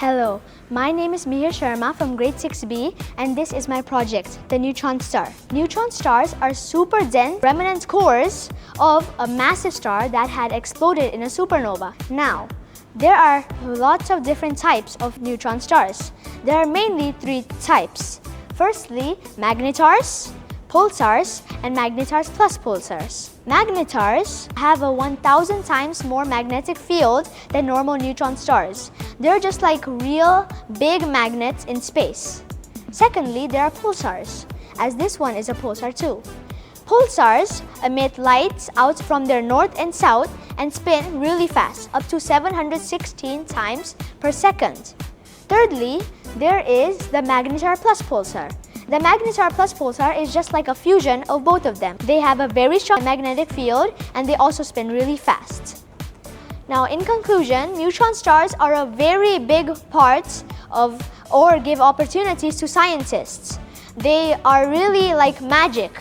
Hello, my name is Mihir Sharma from grade 6B and this is my project, the neutron star. Neutron stars are super dense remnant cores of a massive star that had exploded in a supernova. Now, there are lots of different types of neutron stars. There are mainly three types. Firstly, magnetars, pulsars, and magnetars plus pulsars. Magnetars have a 1,000 times more magnetic field than normal neutron stars. They're just like real big magnets in space. Secondly, there are pulsars, as this one is a pulsar too. Pulsars emit lights out from their north and south and spin really fast, up to 716 times per second. Thirdly, there is the magnetar plus pulsar. The magnetar plus pulsar is just like a fusion of both of them. They have a very strong magnetic field and they also spin really fast. Now, in conclusion, neutron stars are a very big part of or give opportunities to scientists. They are really like magic.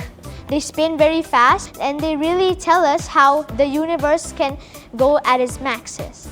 They spin very fast and they really tell us how the universe can go at its maxes.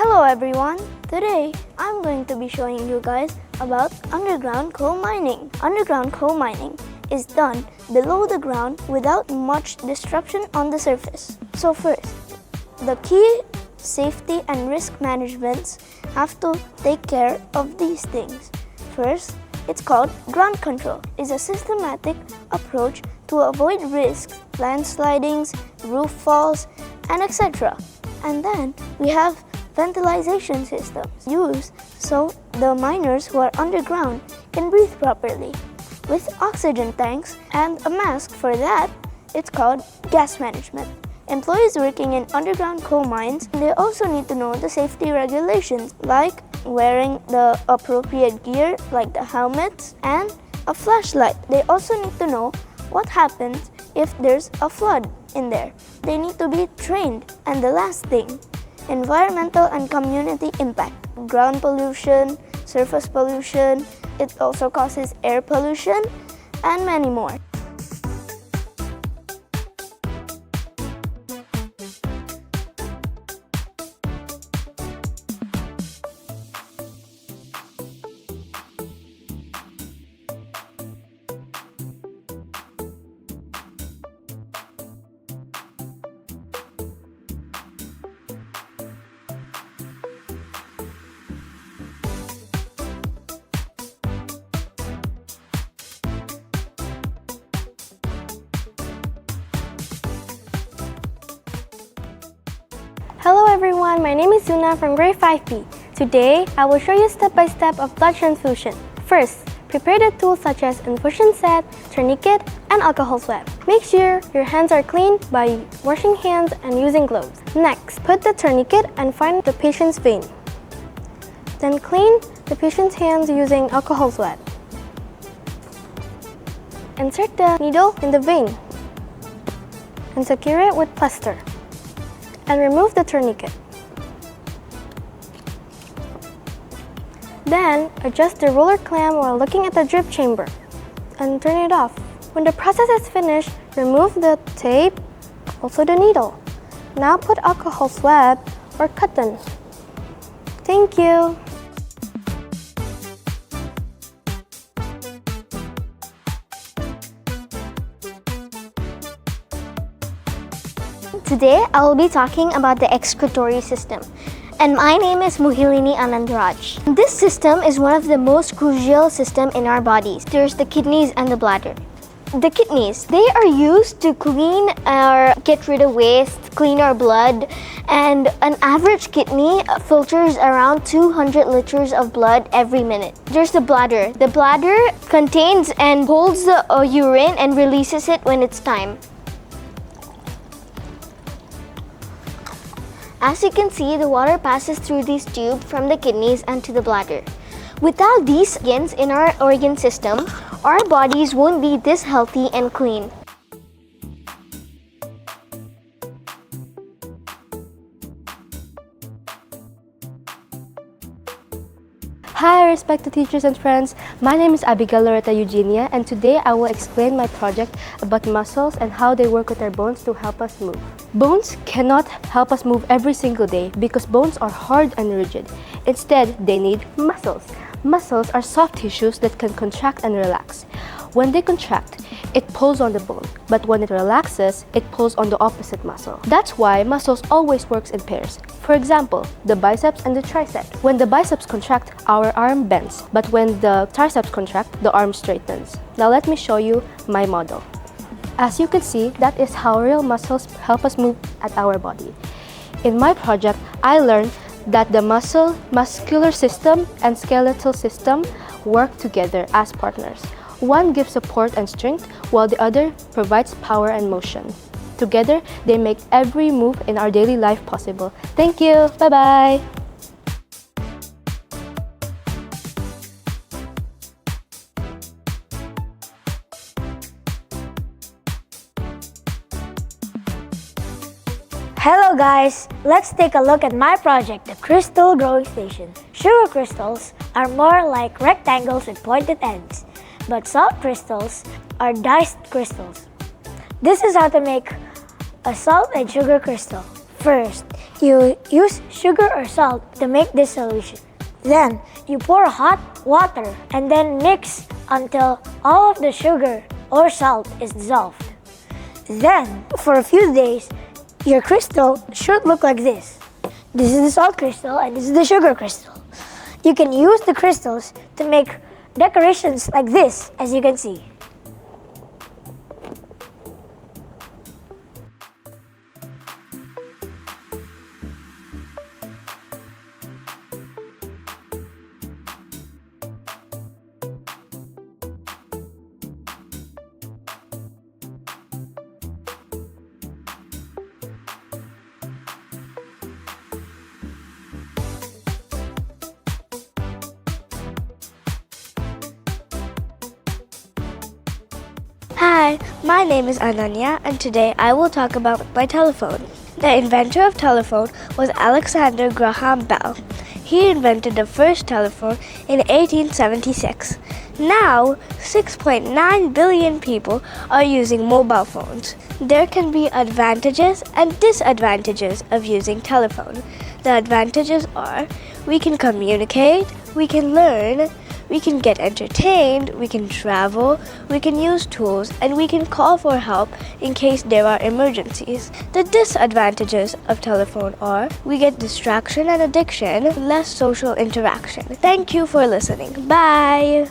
Hello everyone! Today, I'm going to be showing you guys about underground coal mining. Underground coal mining is done below the ground without much disruption on the surface. So first, the key safety and risk managements have to take care of these things. First, it's called ground control. It's a systematic approach to avoid risks, landslidings, roof falls, and etc. And then we have ventilation systems used so the miners who are underground can breathe properly. With oxygen tanks and a mask for that, it's called gas management. Employees working in underground coal mines, they also need to know the safety regulations like wearing the appropriate gear like the helmets and a flashlight. They also need to know what happens if there's a flood in there. They need to be trained. And the last thing, environmental and community impact. Ground pollution, surface pollution, it also causes air pollution, and many more. Hello everyone, my name is Yuna from grade 5B. Today, I will show you step-by-step of blood transfusion. First, prepare the tools such as infusion set, tourniquet, and alcohol swab. Make sure your hands are clean by washing hands and using gloves. Next, put the tourniquet and find the patient's vein. Then clean the patient's hands using alcohol swab. Insert the needle in the vein and secure it with plaster. And remove the tourniquet. Then, adjust the roller clamp while looking at the drip chamber and turn it off. When the process is finished, remove the tape, also the needle. Now put alcohol swab or cotton. Thank you. Today, I will be talking about the excretory system. And my name is Muhilini Anandraj. This system is one of the most crucial systems in our bodies. There's the kidneys and the bladder. The kidneys, they are used to clean or get rid of waste, clean our blood, and an average kidney filters around 200 liters of blood every minute. There's the bladder. The bladder contains and holds the urine and releases it when it's time. As you can see, the water passes through these tubes from the kidneys and to the bladder. Without these organs in our organ system, our bodies won't be this healthy and clean. Hi, respected teachers and friends. My name is Abigail Loretta Eugenia, and today I will explain my project about muscles and how they work with our bones to help us move. Bones cannot help us move every single day because bones are hard and rigid. Instead, they need muscles. Muscles are soft tissues that can contract and relax. When they contract, it pulls on the bone, but when it relaxes, it pulls on the opposite muscle. That's why muscles always works in pairs. For example, the biceps and the triceps. When the biceps contract, our arm bends, but when the triceps contract, the arm straightens. Now let me show you my model. As you can see, that is how real muscles help us move at our body. In my project, I learned that the muscular system and skeletal system work together as partners. One gives support and strength, while the other provides power and motion. Together, they make every move in our daily life possible. Thank you. Bye-bye. Hello guys, let's take a look at my project, the Crystal Growing Station. Sugar crystals are more like rectangles with pointed ends, but salt crystals are diced crystals. This is how to make a salt and sugar crystal. First, you use sugar or salt to make this solution. Then, you pour hot water and then mix until all of the sugar or salt is dissolved. Then, for a few days, your crystal should look like this. This is the salt crystal and this is the sugar crystal. You can use the crystals to make decorations like this, as you can see. Hi, my name is Ananya and today I will talk about my telephone. The inventor of telephone was Alexander Graham Bell. He invented the first telephone in 1876. Now, 6.9 billion people are using mobile phones. There can be advantages and disadvantages of using telephone. The advantages are we can communicate, we can learn, we can get entertained, we can travel, we can use tools, and we can call for help in case there are emergencies. The disadvantages of telephone are we get distraction and addiction, less social interaction. Thank you for listening. Bye!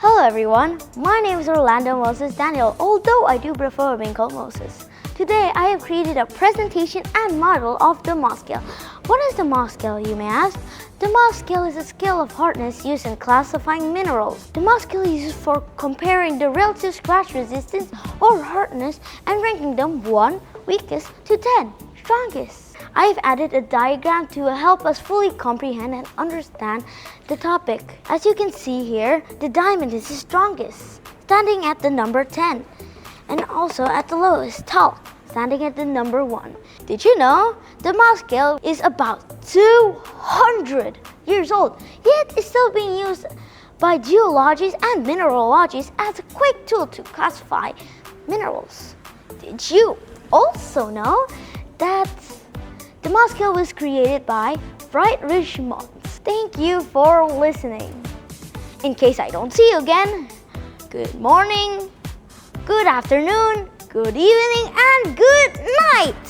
Hello everyone, my name is Orlando Moses Daniel, although I do prefer being called Moses. Today I have created a presentation and model of the Mohs scale. What is the Mohs scale, you may ask? The Mohs scale is a scale of hardness used in classifying minerals. The Mohs scale is used for comparing the relative scratch resistance or hardness and ranking them 1 weakest to 10 strongest. I have added a diagram to help us fully comprehend and understand the topic. As you can see here, the diamond is the strongest, standing at the number 10, and also at the lowest, tall, standing at the number 1. Did you know the Mohs scale is about 200 years old, yet is still being used by geologists and mineralogists as a quick tool to classify minerals. Did you also know that the Mohs scale was created by Friedrich Mohs? Thank you for listening. In case I don't see you again, good morning, good afternoon, good evening, and good night!